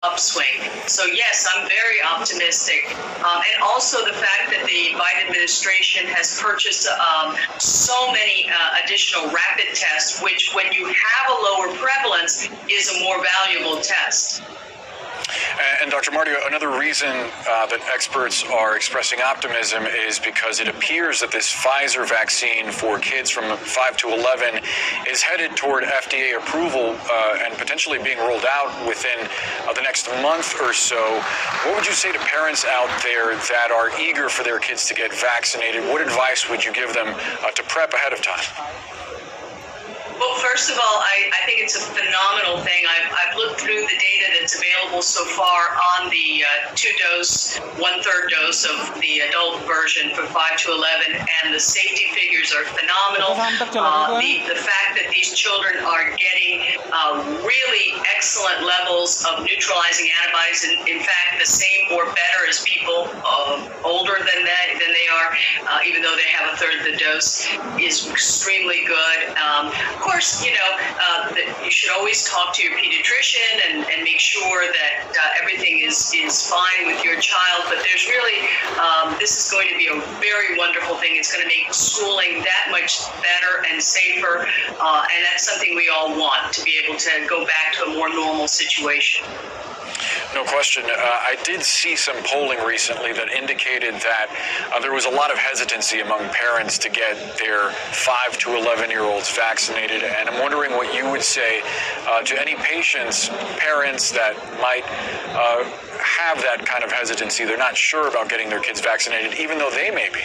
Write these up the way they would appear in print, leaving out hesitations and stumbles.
upswing. So yes, I'm very optimistic. And also the fact that the Biden administration has purchased so many additional rapid tests, which when you have a lower prevalence is a more valuable test. And Dr. Marty, another reason that experts are expressing optimism is because it appears that this Pfizer vaccine for kids from 5 to 11 is headed toward FDA approval and potentially being rolled out within the next month or so. What would you say to parents out there that are eager for their kids to get vaccinated? What advice would you give them to prep ahead of time? Well, first of all, I think it's a phenomenal thing. I've looked through the data that's available so far on the 2-dose, 1/3 dose of the adult version for 5 to 11, and the safety figures are phenomenal. The fact that these children are getting really excellent levels of neutralizing antibodies, in fact, the same or better as people older than they are, even though they have 1/3 the dose, is extremely good. Of course, you should always talk to your pediatrician and make sure that everything is fine with your child. But there's really, this is going to be a very wonderful thing. It's going to make schooling that much better and safer, and that's something we all want, to be able to go back to a more normal situation. No question. I did see some polling recently that indicated that there was a lot of hesitancy among parents to get their 5 to 11-year-olds vaccinated. And I'm wondering what you would say to any parents that might have that kind of hesitancy. They're not sure about getting their kids vaccinated, even though they may be.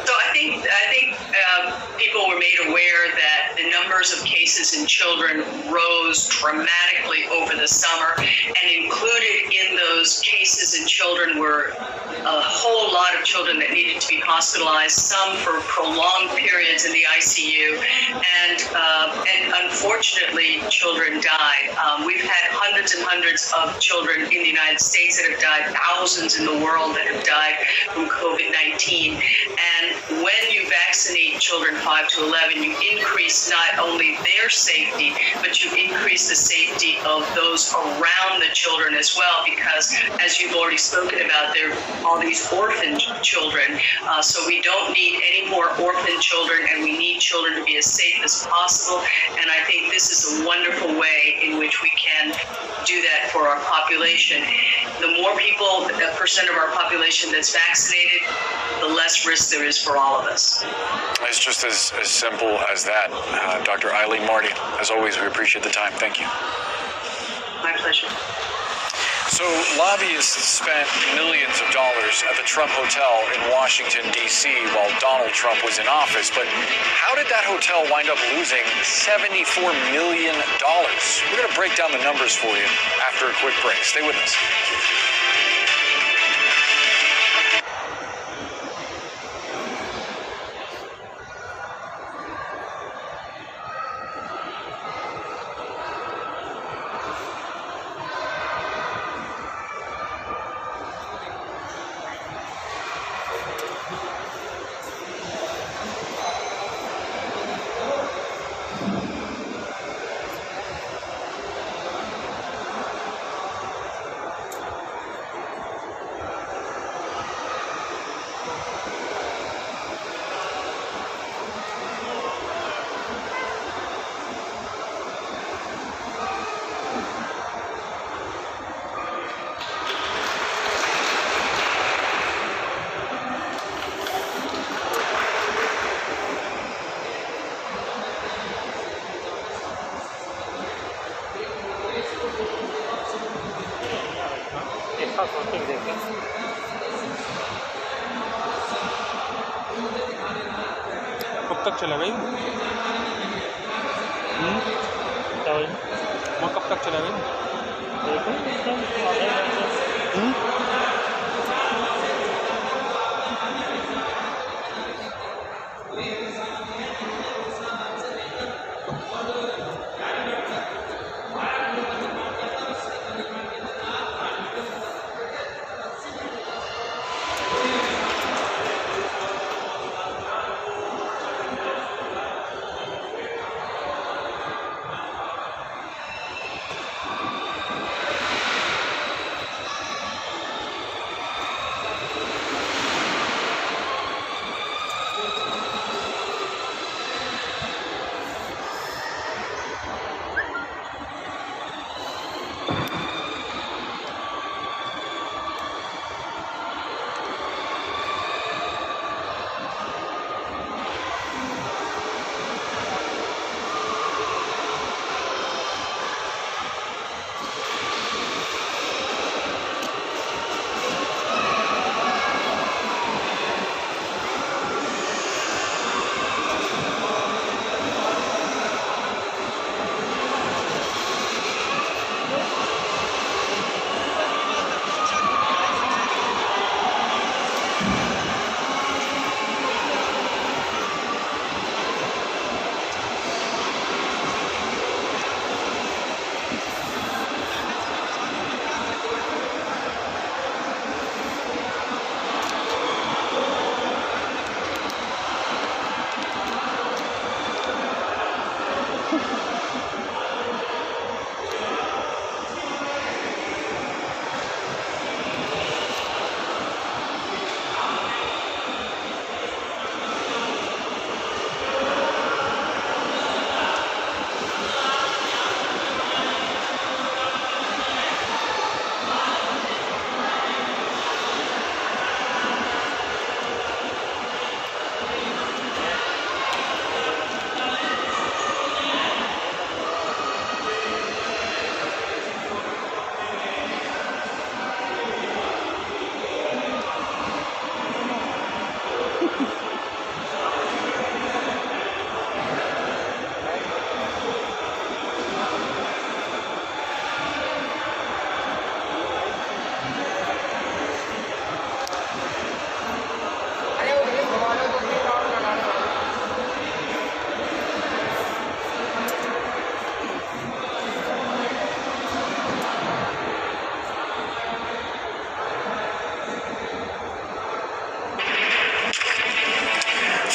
So I think people were made aware that the numbers of cases in children rose dramatically over the summer, and included in those cases in children were a whole lot of children that needed to be hospitalized, some for prolonged periods in the ICU, and unfortunately children died. We've had hundreds and hundreds of children in the United States that have died, thousands in the world that have died from COVID-19, and when you vaccinate children 5 to 11, you increase not only their safety, but you increase the safety of those around the children as well, because as you've already spoken about, there are all these orphan children. So we don't need any more orphan children, and we need children to be as safe as possible. And I think this is a wonderful way in which we can do that for our population. The more people, the percent of our population that's vaccinated, the less risk there is for all of us. It's just as simple as that. Dr. Eileen Marty, as always, we appreciate the time. Thank you. My pleasure. So lobbyists spent millions of dollars at the Trump Hotel in Washington, D.C. while Donald Trump was in office. But how did that hotel wind up losing $74 million? We're going to break down the numbers for you after a quick break. Stay with us. कब तक चला भाई? वो कब तक चला भाई?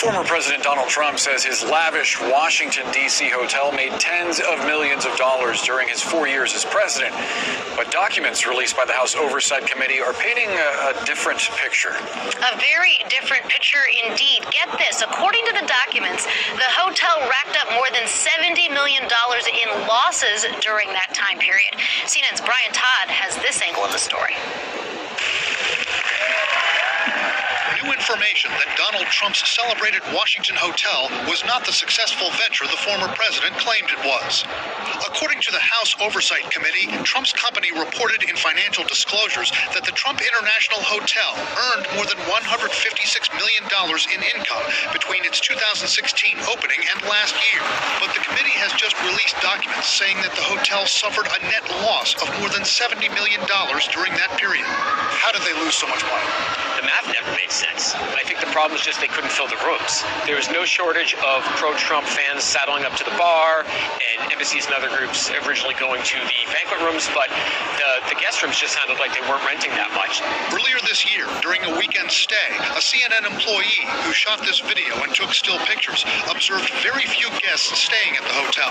Former President Donald Trump says his lavish Washington, D.C. hotel made tens of millions of dollars during his 4 years as president. But documents released by the House Oversight Committee are painting a different picture. A very different picture indeed. Get this. According to the documents, the hotel racked up more than $70 million in losses during that time period. CNN's Brian Todd has this angle of the story. New information that Donald Trump's celebrated Washington hotel was not the successful venture the former president claimed it was. According to the House Oversight Committee, Trump's company reported in financial disclosures that the Trump International Hotel earned more than $156 million in income between its 2016 opening and last year. But the committee has just released documents saying that the hotel suffered a net loss of more than $70 million during that period. How did they lose so much money? The math never made sense. I think the problem was just they couldn't fill the rooms. There was no shortage of pro-Trump fans saddling up to the bar, and embassies and other groups originally going to the banquet rooms, but the guest rooms just sounded like they weren't renting that much. Earlier this year, during a weekend stay, a CNN employee who shot this video and took still pictures observed very few guests staying at the hotel.